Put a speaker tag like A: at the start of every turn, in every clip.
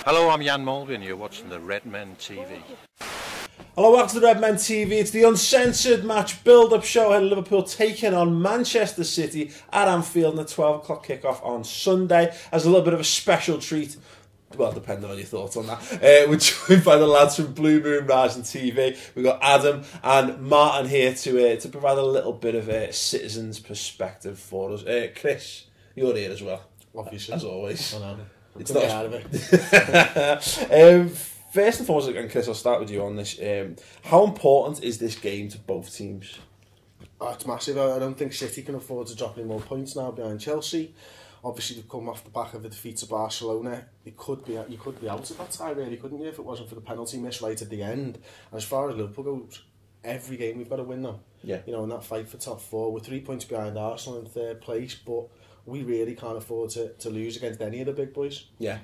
A: Hello, I'm Jan Mulvey and you're watching the Redmen TV.
B: Hello, welcome to the Redmen TV. It's the Uncensored match build-up show at Liverpool taking on Manchester City at Anfield in the 12 o'clock kickoff on Sunday as a little bit of a special treat. Well, depending on your thoughts on that. We're joined by the lads from Blue Moon Rising TV. We've got Adam and Martin here to provide a little bit of a citizen's perspective for us. Chris, you're here as well, obviously, as always.
C: I know.
B: It's not
C: out of it.
B: First and foremost, and Chris, I'll start with you on this. How important is this game to both teams?
C: Oh, it's massive. I don't think City can afford to drop any more points now behind Chelsea. Obviously, they've come off the back of a defeat to Barcelona. You could be out of that tie, really, couldn't you, if it wasn't for the penalty miss right at the end. And as far as Liverpool goes, every game we've got to win them.
B: Yeah.
C: You know, in that fight for top four, we're 3 points behind Arsenal in third place, but we really can't afford to lose against any of the big boys.
B: Yeah,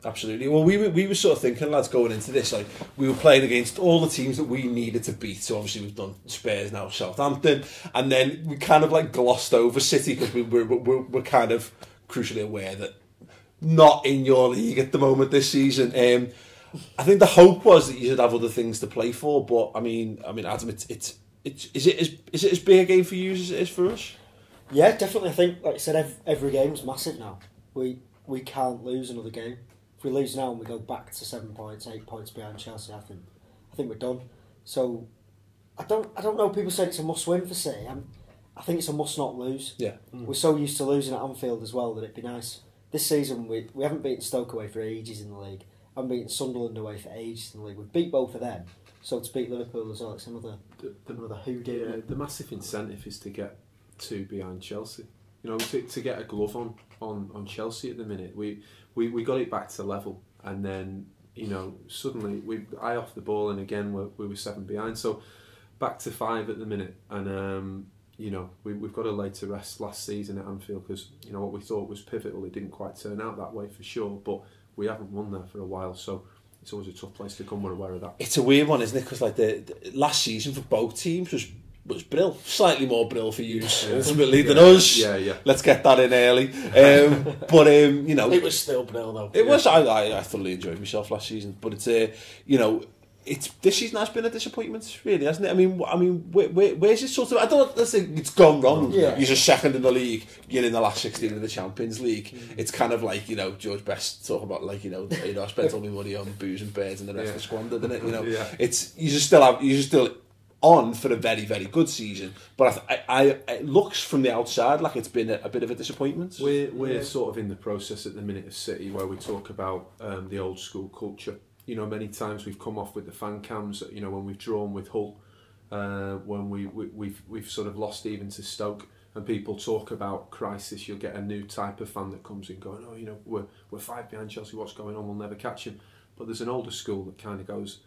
B: absolutely. Well, we were sort of thinking, lads, going into this, like, we were playing against all the teams that we needed to beat. So obviously we've done Spurs now, Southampton, and then we kind of like glossed over City because we're kind of crucially aware that not in your league at the moment this season. I think the hope was that you should have other things to play for, but I mean, Adam, is it as big a game for you as it is for us?
D: Yeah, definitely. I think, like I said, every game's massive now. We can't lose another game. If we lose now and we go back to 7 points, 8 points behind Chelsea, I think we're done. So I don't know. People say it's a must-win for City. I think it's a must-not lose.
B: Yeah,
D: We're so used to losing at Anfield as well that it'd be nice. This season we haven't beaten Stoke away for ages in the league. Haven't beaten Sunderland away for ages in the league. We've beat both of them. So to beat Liverpool as well, it's another hoodoo.
E: Yeah, the massive incentive is to get two behind Chelsea. You know, to get a glove on Chelsea at the minute. We got it back to level, and then, you know, suddenly I off the ball, and again we were 7 behind. So back to 5 at the minute, and you know, we've got to lay to rest last season at Anfield because, you know, what we thought was pivotal, it didn't quite turn out that way for sure. But we haven't won there for a while, so it's always a tough place to come. We're aware of that.
B: It's a weird one, isn't it? Because like the last season for both teams was brill, slightly more brill for you ultimately than us.
E: Yeah.
B: Let's get that in early. But you know,
C: It was still brill though.
B: it was. I thoroughly enjoyed myself last season, but it's you know, this season has been a disappointment, really, hasn't it? I mean, where's it sort of? I don't think it's gone wrong.
D: Yeah.
B: You're just second in the league. You're in the last 16 of the Champions League. It's kind of like, you know, George Best talk about, like, you know, I spent all my money on booze and birds and the rest are squandered, isn't it? You know, it's you're still on for a very, very good season, but it looks from the outside like it's been a bit of a disappointment.
E: We're sort of in the process at the minute of City where we talk about the old school culture. You know, many times we've come off with the fan cams. You know, when we've drawn with Hull, when we've sort of lost even to Stoke, and people talk about crisis. You'll get a new type of fan that comes in going, oh, you know, we're 5 behind Chelsea. What's going on? We'll never catch him. But there's an older school that kind of goes,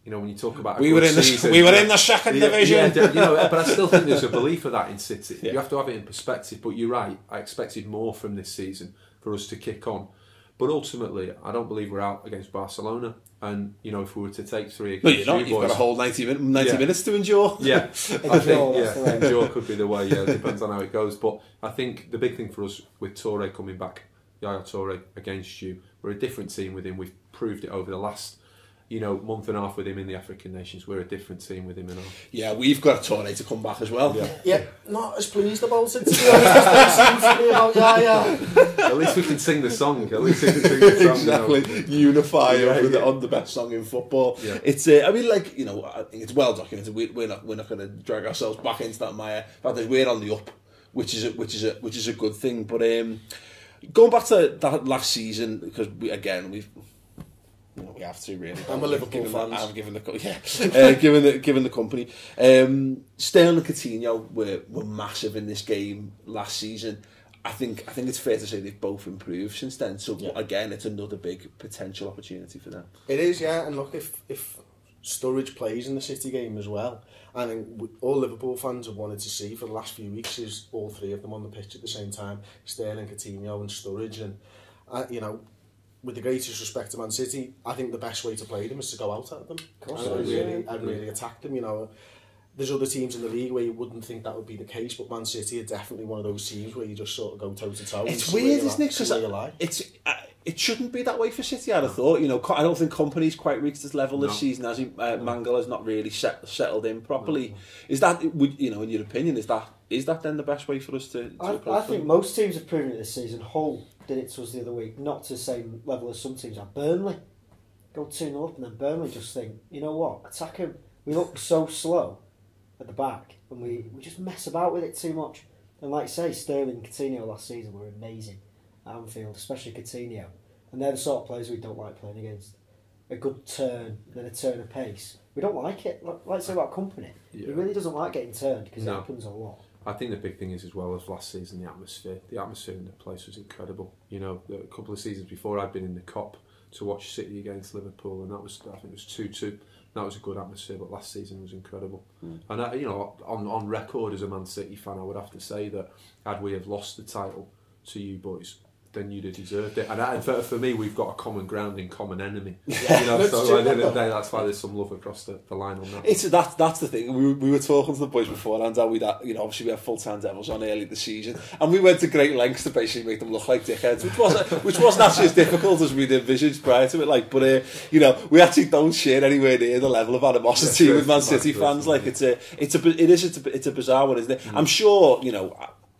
E: you know, when you talk about
B: we were in the second division.
E: Yeah, you know, but I still think there's a belief of that in City.
B: Yeah.
E: You have to have it in perspective. But you're right. I expected more from this season for us to kick on. But ultimately, I don't believe we're out against Barcelona. And, you know, if we were to take 3 against
B: you're not. You've got a whole 90 minutes to endure.
E: Yeah, I think endure could be the way. Yeah, it depends on how it goes. But I think the big thing for us with Toure coming back, Yaya Toure against you, we're a different team with him. We've proved it over the last, you know, month and a half with him in the African nations. We're a different team with him and all.
B: Yeah, we've got Toure to come back as well.
C: Yeah, not as pleased about it, to be honest, as they seem to be about Yaya.
E: At least we can sing the song. At least we can sing the song.
B: Exactly.
E: You know.
B: Unify on the best song in football.
E: Yeah.
B: It's I mean, like, you know, I think it's well documented. We're not going to drag ourselves back into that mire. In fact, we're on the up, which is a good thing. But going back to that last season, because we have to really.
C: I'm a Liverpool fan.
B: I'm given the company. Sterling and Coutinho were massive in this game last season. I think it's fair to say they've both improved since then. So again, it's another big potential opportunity for them.
C: It is, yeah. And look, if Sturridge plays in the City game as well, I think all Liverpool fans have wanted to see for the last few weeks is all 3 of them on the pitch at the same time: Sterling, Coutinho, and Sturridge. And you know, with the greatest respect to Man City, I think the best way to play them is to go out at them and really attack them. You know, there's other teams in the league where you wouldn't think that would be the case, but Man City are definitely one of those teams where you just sort of go toe to toe.
B: It's weird, isn't it? Because it shouldn't be that way for City. I'd have thought. I don't think Company's quite reached his level this season. As Mangal has not really settled in properly. Is that, in your opinion, is that then the best way for us to
D: I think most teams have proven it this season. Hull did it to us the other week, not to the same level as some teams. Like Burnley go 2-0 up, and then Burnley just think, you know what, attack him. We look so slow at the back, and we just mess about with it too much. And like I say, Sterling and Coutinho last season were amazing at Anfield, especially Coutinho. And they're the sort of players we don't like playing against. A good turn, then a turn of pace. We don't like it. Like I say about Company, he really doesn't like getting turned because it happens a lot.
E: I think the big thing is as well as last season, the atmosphere. The atmosphere in the place was incredible. A couple of seasons before I'd been in the COP to watch City against Liverpool, and I think it was 2-2. That was a good atmosphere, but last season was incredible. And on record as a Man City fan, I would have to say that had we have lost the title to you boys, then you'd have deserved it. And for me, we've got a common ground in common enemy. So at the end of the day, that's why there's some love across the line on that.
B: That's the thing. We were talking to the boys beforehand, how obviously we had full-time Devils on early this season, and we went to great lengths to basically make them look like dickheads, which wasn't actually as difficult as we'd envisaged prior to it. But we actually don't share anywhere near the level of animosity with Man City fans. It's a bizarre one, isn't it? I'm sure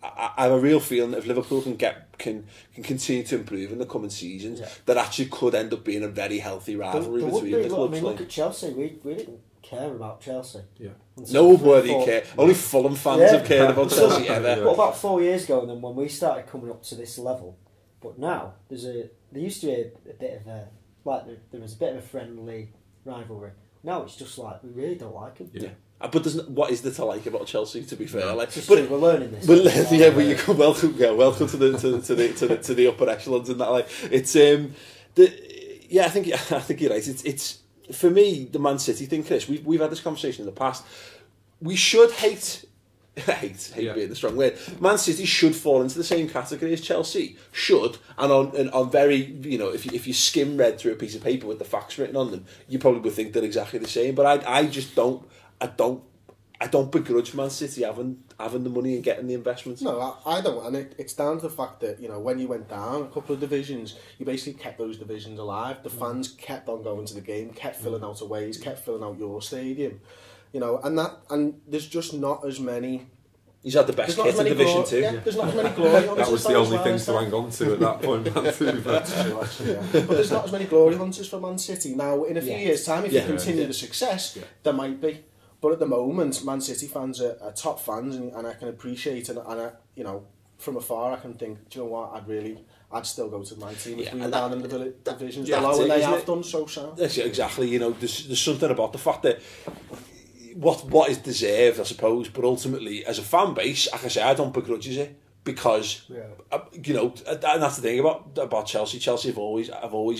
B: I have a real feeling that if Liverpool can continue to improve in the coming seasons, that actually could end up being a very healthy rivalry between the clubs.
D: Look at Chelsea. We didn't care about Chelsea.
B: Yeah. Nobody cared. Only Fulham fans have cared about Chelsea ever.
D: What about 4 years ago, and then when we started coming up to this level? But now there used to be a bit of there was a bit of a friendly rivalry. Now it's just like we really don't like them.
B: Yeah. But what is there to like about Chelsea? To be fair,
D: we're learning this.
B: You come welcome to the upper echelons and that. I think you're right. It's for me the Man City thing, Chris. We've had this conversation in the past. We should hate being the strong word. Man City should fall into the same category as Chelsea should, and on very if you skim read through a piece of paper with the facts written on them, you probably would think they're exactly the same. But I just don't. I don't begrudge Man City having the money and getting the investments.
C: No, I don't, and it's down to the fact that when you went down a couple of divisions, you basically kept those divisions alive. The fans kept on going to the game, kept filling out aways, kept filling out your stadium, and there's just not as many.
B: He's had the best kit in Division 2.
C: Yeah, there's not as many glory hunters.
E: That was the only thing to hang on to at that point, Man City.
C: But there's not as many glory hunters for Man City now. In a few years' time, if you continue the success, there might be. But at the moment, Man City fans are top fans, and I can appreciate and from afar I can think, do you know what? I'd still go to my team if we were down in the divisions below, and they have done so.
B: That's exactly. There's something about the fact that what is deserved, I suppose. But ultimately, as a fan base, like I say, I don't begrudge it. Because and that's the thing about Chelsea. Chelsea have always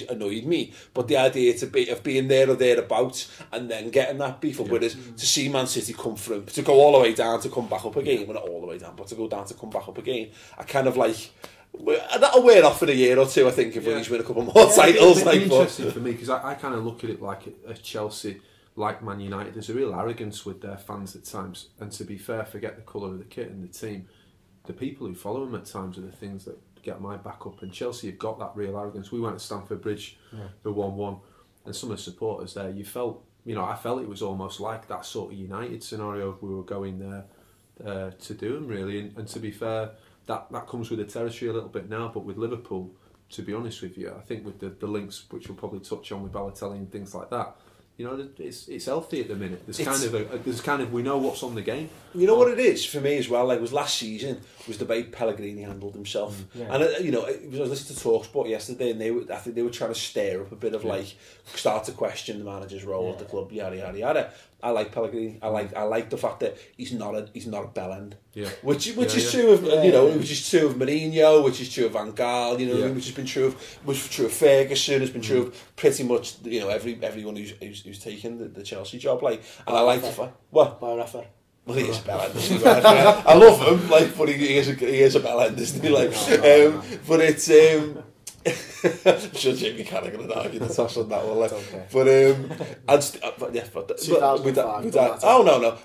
B: annoyed me. But the idea of being there or thereabouts and then getting that beef up with us, to see Man City come from, to go all the way down to come back up again, well, not all the way down, but to go down to come back up again, I kind of that'll wear off in a year or two. I think if we win a couple more titles.
E: It's interesting for me because I kind of look at it like a Chelsea. Like Man United, there's a real arrogance with their fans at times, and to be fair, forget the colour of the kit and the team. The people who follow them at times are the things that get my back up, and Chelsea have got that real arrogance. We went to Stamford Bridge, the 1-1, and some of the supporters there, I felt it was almost like that sort of United scenario we were going there to do them, really. And to be fair, that comes with the territory a little bit now, but with Liverpool, to be honest with you, I think with the links, which we'll probably touch on with Balotelli and things like that, it's healthy at the minute. There's kind of we know what's on the game.
B: You know what it is for me as well. It was last season was the way Pellegrini handled himself, and I was listening to TalkSport yesterday, and I think they were trying to stir up a bit of start to question the manager's role at the club, yada yada yada. I like Pellegrini. I like the fact that he's not a bell end. Which is true of which is true of Mourinho, which is true of Van Gaal, which has been true of Ferguson, has been true of pretty much everyone who's taken the Chelsea job. And I like the fact well, he is a bell end, isn't he? I love him, but he is a bell end, isn't he? But it's I'm sure Jamie Carragher going to argue the toss on that one.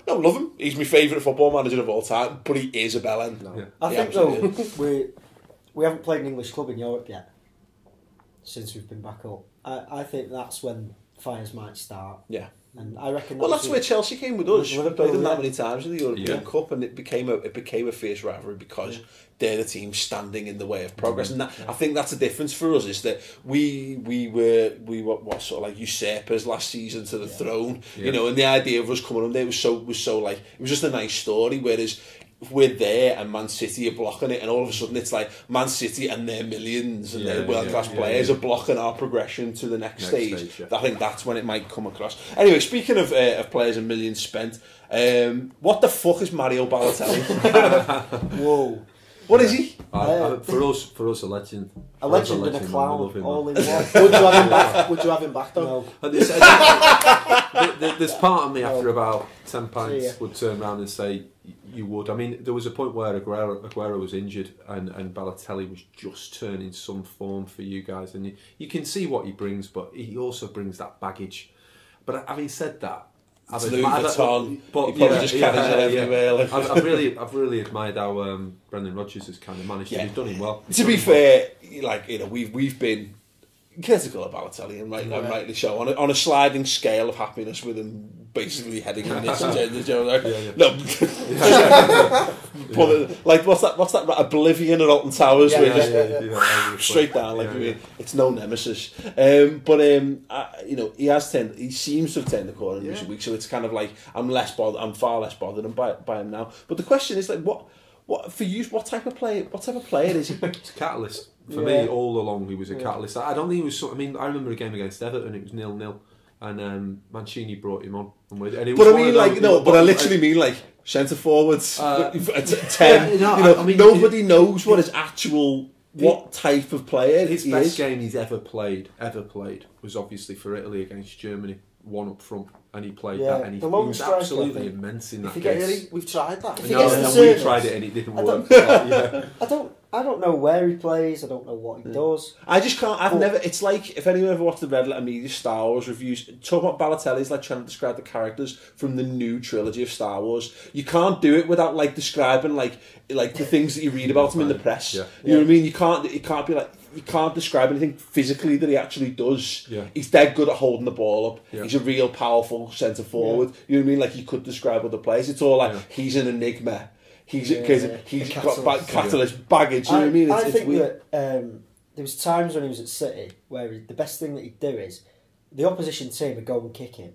B: No, love him. He's my favourite football manager of all time, but he is a bell end.
D: I think though we haven't played an English club in Europe yet, since we've been back up. I think that's when fires might start.
B: Yeah.
D: And I reckon
B: Well, that's where Chelsea came with us. We played them that many
D: yeah.
B: times in the European Cup, and it became a fierce rivalry because they're the team standing in the way of progress. And that, I think that's the difference for us, is that we were what sort of like usurpers last season to the throne, you know. And the idea of us coming on there was so like, it was just a nice story. Whereas we're there and Man City are blocking it, and all of a sudden it's like Man City and their millions and their world-class players are blocking our progression to the next stage. I think that's when it might come across. Anyway, speaking of players and millions spent, what the fuck is Mario Balotelli?
D: Whoa.
B: What is he?
E: For us, a legend.
D: A legend and a clown, all in one.
C: Would you have him back though?
E: No. There's part of me after about 10 pints would turn around and say you would. I mean, there was a point where Aguero was injured and Balotelli was just turning some form for you guys, and you can see what he brings, but he also brings that baggage. But having said that,
B: It's Louis Vuitton, but he probably just carries it everywhere.
E: I've really admired how Brendan Rodgers has kind of managed to. He's done him well.
B: To be fair, like, you know, we've been critical of Balotelli, and rightly so, on a sliding scale of happiness with him basically heading in this but like what's that Oblivion at Alton Towers, straight down, like, I mean, it's no nemesis, but you know, he seems to have turned the corner in recent weeks, so it's kind of like I'm far less bothered by him now. But the question is, like, what for you, what type of player is he?
E: It's a catalyst. For me, all along, he was a catalyst. I don't think he was. I mean, I remember a game against Everton. It was 0-0, and Mancini brought him on. And it was
B: I literally mean like centre forwards, 10.
E: You know, I mean,
B: nobody knows what his actual what type of player
E: his
B: he
E: best
B: is.
E: game he's ever played, was obviously for Italy against Germany. One up front, and he played that, and he was absolutely immense in that game.
C: Really, we've tried that.
E: We tried it, and it didn't work.
D: I don't know where he plays. I don't know what he does.
B: I just can't. I've never. It's like, if anyone ever watched the Red Letter Media Star Wars reviews, talking about Balotelli is like trying to describe the characters from the new trilogy of Star Wars. You can't do it without like describing like the things that you read about him in the press. You know what I mean? You can't be like. You can't describe anything physically that he actually does. He's dead good at holding the ball up. He's a real powerful centre forward. You know what I mean? Like, you could describe other players. It's all like he's an enigma. He's got catalyst baggage. You know what I mean?
D: I think that there was times when he was at City where the best thing that he'd do is the opposition team would go and kick him,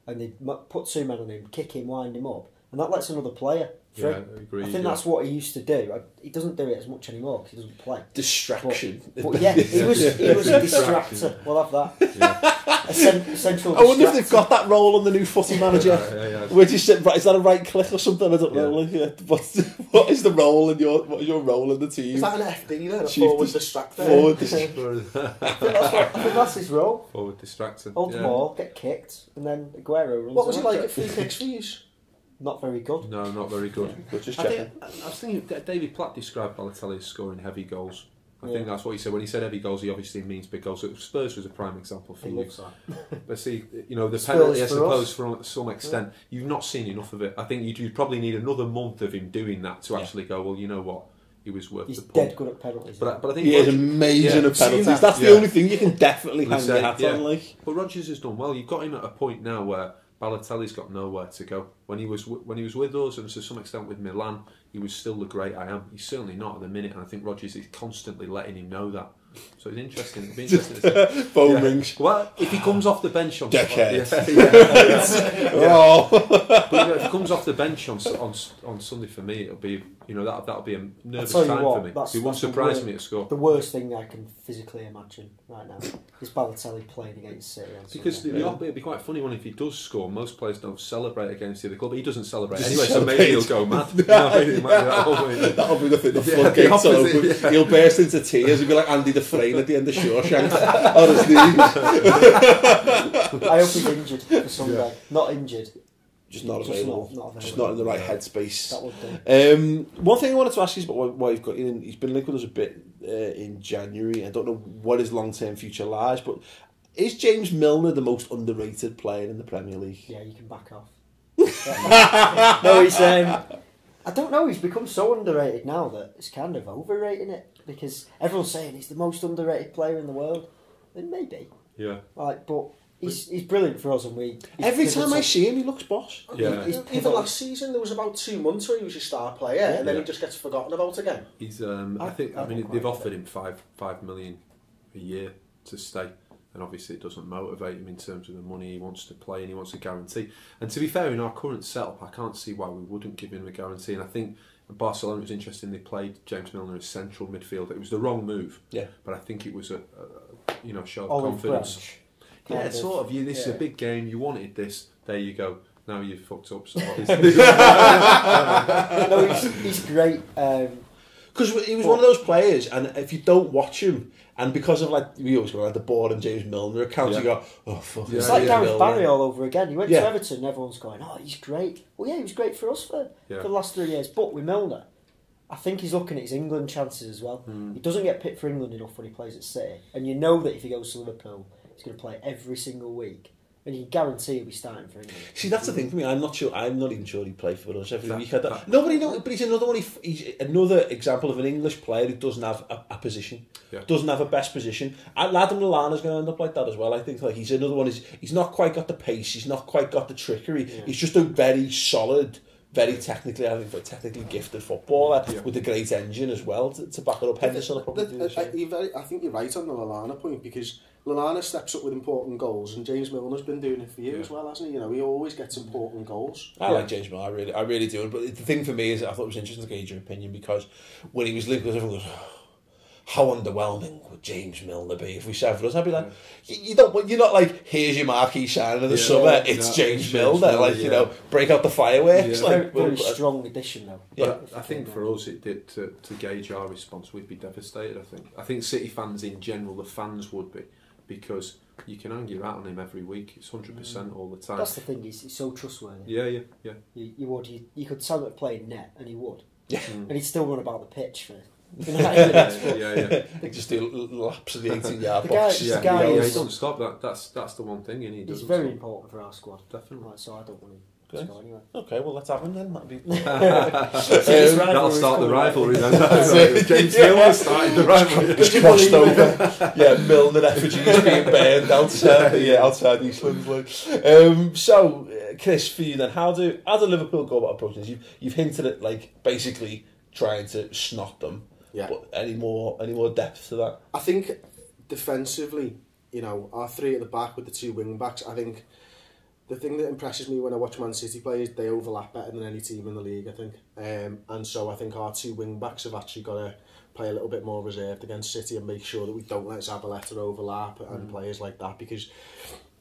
D: and they'd put two men on him, kick him, wind him up, and that lets another player.
E: I agree.
D: I think that's what he used to do. He doesn't do it as much anymore because he doesn't play.
B: Distraction.
D: But he was a distractor. We'll have that. A central.
B: I wonder if they've got that role on the new footy manager. Where you sit, is that a right click or something? I don't know. Like, what is the role in what is your role in the team?
C: Is that an FD then? A forward distractor.
B: Forward distractor.
D: I think that's his role.
E: Forward distractor.
D: Hold the ball, get kicked, and then Aguero runs.
C: What was he like at free kicks for you?
D: Not very good.
E: No, not very good.
B: But just
E: I was thinking David Platt described Balotelli as scoring heavy goals. I think that's what he said. When he said heavy goals, he obviously means big goals. So Spurs was a prime example for you. But see, you know, the penalty, I suppose, to some extent, you've not seen enough of it. I think you'd probably need another month of him doing that to actually go, well, you know what, he was worth
D: He's
E: the punt.
D: dead good at penalties.
E: But I think
B: he is amazing at penalties. That's the only thing you can definitely hang your hat on. Like.
E: But Rodgers has done well. You've got him at a point now where Balotelli's got nowhere to go. When he was with us, and to some extent with Milan, he was still the great I am. He's certainly not at the minute, and I think Rodgers is constantly letting him know that. So it's interesting. It'll be interesting to see.
B: Phone rings.
E: Well, if he comes off the bench on
B: Decades.
E: But, if he comes off the bench on Sunday, for me, it'll be, you know, that'll be a nervous time for me. He won't surprise me to score.
D: The worst thing I can physically imagine right now is Balotelli playing against City.
E: Because it'll be quite funny when if he does score, most players don't celebrate against the other club. He doesn't celebrate anyway, so maybe he'll go mad. That'll
B: be the thing. The floodgates will open. He'll burst into tears. He'll be like Andy Dufresne at the end of Shawshank. Honestly.
D: I hope he's injured for Sunday. Not injured.
B: Just not available. Just not in the right headspace.
D: That would do.
B: One thing I wanted to ask you is about why you've got in. He's been linked with us a bit in January. I don't know what his long-term future lies, but is James Milner the most underrated player in the Premier League?
D: Yeah, you can back off. No, he's. I don't know. He's become so underrated now that it's kind of overrating it, because everyone's saying he's the most underrated player in the world. then maybe.
E: Yeah.
D: Like, but he's brilliant for us, and
B: Every time I see him, he looks boss.
E: Yeah.
C: Even last season, there was about 2 months where he was your star player, and then he just gets forgotten about again.
E: He's. I mean, they've offered him five million a year to stay, and obviously it doesn't motivate him in terms of the money. He wants to play and he wants a guarantee. And to be fair, in our current setup, I can't see why we wouldn't give him a guarantee. And I think Barcelona was interesting. They played James Milner as central midfielder. It was the wrong move.
B: Yeah.
E: But I think it was a show of
D: Olive
E: confidence.
D: branch.
E: Yeah, sort of. This is a big game. You wanted this. There you go. Now you've fucked up. So
D: No, he's great.
B: Because he was one of those players, and if you don't watch him, and because of we always go like the Board and James Milner accounts, you go, oh fuck.
D: It's like Gareth Barry all over again. He went to
B: Yeah.
D: Everton, and everyone's going, oh, he's great. Well, yeah, he was great for us for the last 3 years. But with Milner, I think he's looking at his England chances as well. He doesn't get picked for England enough when he plays at City, and you know that if he goes to Liverpool, he's going to play every single week. And you can guarantee he'll be starting for England.
B: See, that's the thing for me. I'm not even sure he'd play for us every week. Nobody knows, but he's another one. He's another example of an English player who doesn't have a position, doesn't have a best position. And Adam Lallana's going to end up like that as well. I think he's another one. He's not quite got the pace. He's not quite got the trickery. Yeah. He's just a very solid, very technically gifted footballer with a great engine as well to back it up. Henderson will probably do the same.
C: I think you're right on the Lallana point, because Lallana steps up with important goals, and James Milner's been doing it for you as well, hasn't he? He always gets important goals.
B: I like James Milner, I really do. But the thing for me is, I thought it was interesting to gauge your opinion, because when he was linked with everyone goes, how underwhelming would James Milner be if we said for us? I'd be like, you're not like, here's your marquee signing in the summer, it's James Milner, break out the fireworks.
D: Yeah. Very strong addition though.
E: But I think for us it did to gauge our response, we'd be devastated. I think City fans in general, the fans would be, because you can hang your hat on him every week. It's 100% all the time.
D: That's the thing, he's so trustworthy.
E: Yeah.
D: You could tell him playing net, and he would.
B: Yeah.
D: And he'd still run about the pitch for
B: They just do laps of the 18-yard box.
E: He doesn't stop that. That's the one thing, and
D: he's very important for our squad.
E: Definitely.
D: Right, so I don't want him. Anyway.
B: Okay, well let's have him then. That'll be.
E: That'll start the rivalry then. James Milner started the rivalry.
B: Just crossed over. Yeah, Milner effigies being burned outside East London. So, Chris, for you then, how do Liverpool go about approaching this? You've hinted at basically trying to snot them. Yeah. But any more depth to that?
C: I think defensively, our three at the back with the two wing backs, I think. The thing that impresses me when I watch Man City play is they overlap better than any team in the league, I think. And so I think our two wing-backs have actually got to play a little bit more reserved against City and make sure that we don't let Zabaleta overlap and players like that, because,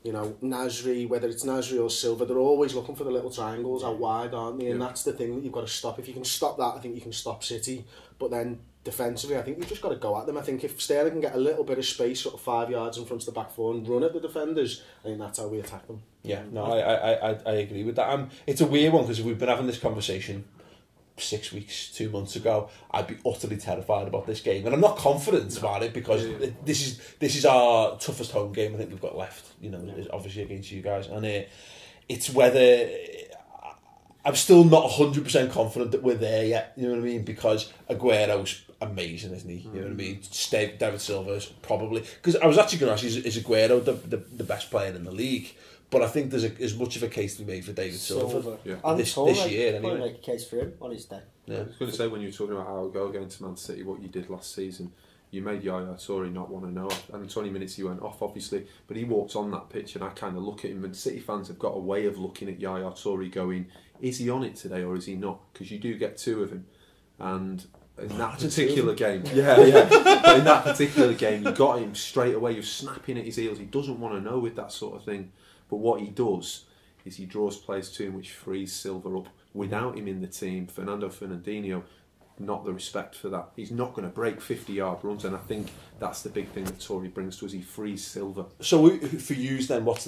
C: Nasri, whether it's Nasri or Silva, they're always looking for the little triangles out wide, aren't they? And that's the thing that you've got to stop. If you can stop that, I think you can stop City. But then defensively, I think you've just got to go at them. I think if Sterling can get a little bit of space, sort of 5 yards in front of the back four and run at the defenders, I think that's how we attack them.
B: Yeah, no, I agree with that. It's a weird one, because if we've been having this conversation 6 weeks, 2 months ago, I'd be utterly terrified about this game, and I'm not confident about it, because this is our toughest home game I think we've got left. Obviously against you guys, and it's whether. I'm still not 100% confident that we're there yet, you know what I mean? Because Aguero's amazing, isn't he? You know what I mean? David Silva's probably... Because I was actually going to ask, is Aguero the best player in the league? But I think there's as much of a case to be made for David Silva this year. Anyway.
D: Probably make a case for him on his day.
E: Yeah. I was going to say, when you were talking about how it go against Man City, what you did last season, you made Yaya Toure not want to know. And in 20 minutes he went off, obviously, but he walked on that pitch, and I kind of look at him, and City fans have got a way of looking at Yaya Toure going, is he on it today or is he not? Because you do get two of him, and in that particular game, but in that particular game, you got him straight away. You're snapping at his heels. He doesn't want to know with that sort of thing, but what he does is he draws players to him, which frees Silva up. Without him in the team, Fernando Fernandinho, not the respect for that. He's not going to break 50-yard runs, and I think that's the big thing that Toure brings to us. He frees Silva.
B: So for you then, what's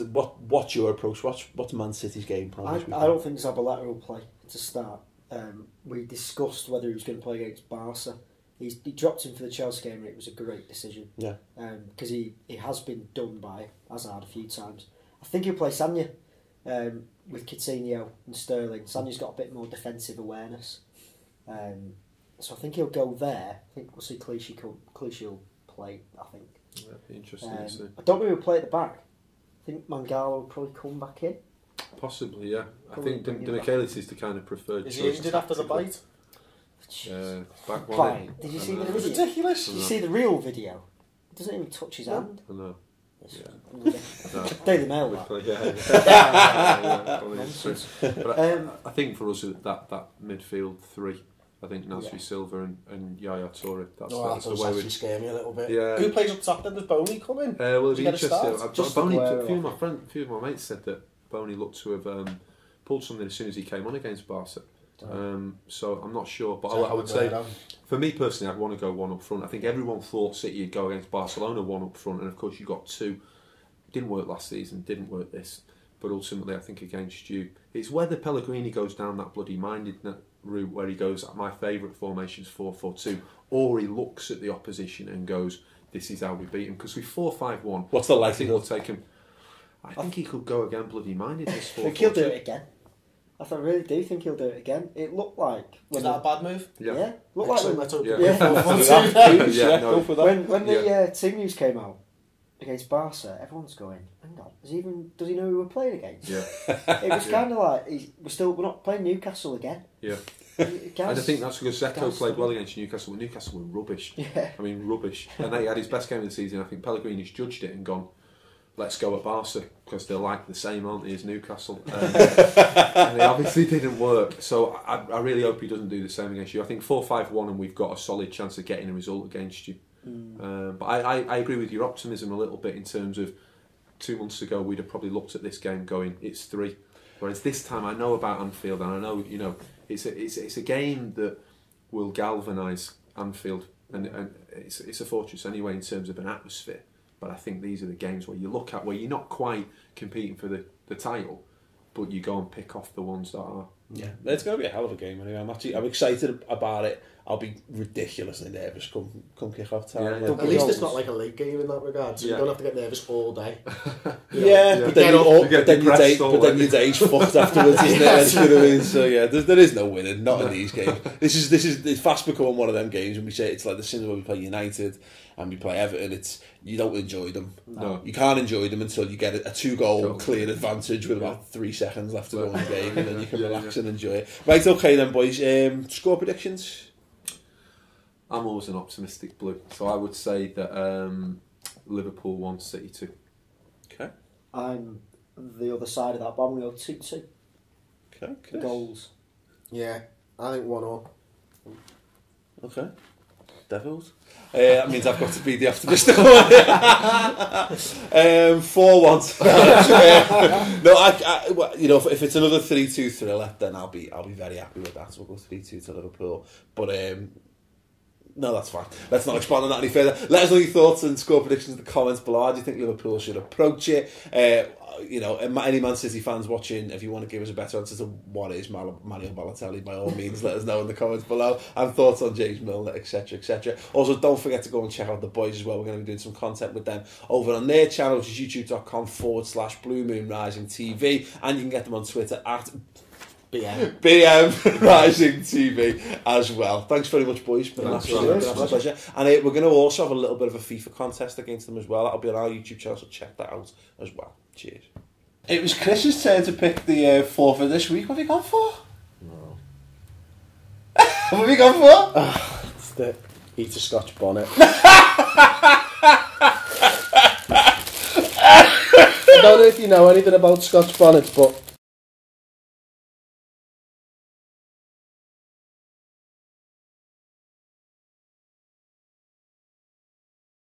B: your approach? What's Man City's game plan?
D: I don't think Zabaleta will play to start. We discussed whether he was going to play against Barca. He dropped him for the Chelsea game, and it was a great decision. Yeah. Because he has been done by Hazard a few times. I think he'll play Sanya with Coutinho and Sterling. Sanya's got a bit more defensive awareness. So I think he'll go there. I think we'll see Clichy will play, I think.
E: That'd be interesting to see.
D: I don't think we'll play at the back. I think Mangala will probably come back in.
E: Possibly, yeah.
D: Probably
E: I think
D: bring him
E: Demichelis is the kind of preferred
C: Is
E: choice.
C: he injured after the bite?
E: Back one.
D: Bite. Did you see the video?
C: Ridiculous.
D: Did you see the real video? It doesn't even touch his hand.
E: I know.
D: No. Daily Mail, that.
E: Yeah.
D: Nonsense.
E: But I think for us, that midfield three, I think Nasri Silva and Yaya Toure, that's
C: That
E: the
C: does
E: way
C: actually scare me a little bit.
E: Yeah.
C: Who plays up top then? Does Boney come in?
E: Well, it'd be
C: Does he get a
E: interesting.
C: start?
E: Boney,
D: Aguero,
E: a few of my mates said that Boney looked to have pulled something as soon as he came on against Barca. So I'm not sure, but I would say, for me personally, I'd want to go one up front. I think everyone thought City would go against Barcelona one up front, and of course you got two. Didn't work last season, didn't work this, but ultimately I think against you, it's whether Pellegrini goes down that bloody minded route where he goes, my favourite formation's 4-4-2, or he looks at the opposition and goes, this is how we beat him. Because with 4-5-1,
B: what's the
E: I think
B: likelihood?
E: we'll take him. I think he could go again bloody minded this 4-4-2.
D: I think he'll do it again. I really do think he'll do it again. It looked like...
C: Was that a bad move?
D: Yeah. Looked like
C: Excellent,
D: when,
C: let's hope
E: Yeah.
C: you go
B: Yeah,
C: for 4-4-2.
B: go for that.
D: when the team news came out against Barca, everyone's going, hang on, does he know who we're playing against?
E: Yeah.
D: It was kind of like, we're not playing Newcastle again.
E: Yeah.
D: Guys,
E: And I think that's because Zeko
D: guys-
E: played well against Newcastle. Newcastle were rubbish.
D: Yeah.
E: I mean, rubbish. And they had his best game of the season. I think Pellegrini's judged it and gone, let's go at Barca, because they're like the same, aren't they, as Newcastle? And they obviously didn't work. So I really hope he doesn't do the same against you. I think 4-5-1 and we've got a solid chance of getting a result against you. But I agree with your optimism a little bit in terms of 2 months ago we'd have probably looked at this game going, it's 3. Whereas this time I know about Anfield, and I know, you know, it's a game that will galvanise Anfield, and it's a fortress anyway in terms of an atmosphere. But I think these are the games where you look at where you're not quite competing for the title, but you go and pick off the ones that are.
B: Yeah, it's going to be a hell of a game anyway. I'm excited about it. I'll be ridiculously nervous come kick off time.
E: Yeah.
C: At least it's not like a league game in that regard, so you don't have to get nervous all day.
B: But then your day's fucked afterwards, isn't it? You know what I mean? So yeah, there is no winning, not in these games. It's fast becoming one of them games when we say it's like the same when we play United and we play Everton. You don't enjoy them.
E: No.
B: You can't enjoy them until you get a 2-goal clear advantage with about 3 seconds left to go in the game, and then you can relax and enjoy it. Right, okay then, boys. Score predictions.
E: I'm always an optimistic blue, so I would say that Liverpool 1, City 2.
B: Okay.
D: I'm the other side of that, but I'm going to go 2-2.
B: Okay.
D: Goals.
C: Yeah, I think 1-1.
B: Okay. Devils. That means I've got to be the optimistic one. 4-1. No, if it's another 3-2 thriller, then I'll be very happy with that. So we'll go 3-2 to Liverpool. But no, that's fine. Let's not expand on that any further. Let us know your thoughts and score predictions in the comments below. How do you think Liverpool should approach it? Any Man City fans watching, if you want to give us a better answer to what is Manuel Balotelli, by all means, let us know in the comments below. And thoughts on James Milner, etc., etc. Also, don't forget to go and check out the boys as well. We're going to be doing some content with them over on their channel, which is youtube.com/Blue Moon Rising TV. And you can get them on Twitter at BM Rising TV as well. Thanks very much, boys. It's been an absolute pleasure. And we're going to also have a little bit of a FIFA contest against them as well. That'll be on our YouTube channel, so check that out as well. Cheers. It was Chris's turn to pick the 4 for this week. What have you gone for?
C: No.
B: What have you gone for?
C: It's the eat a Scotch bonnet. I don't know if you know anything about Scotch bonnets, but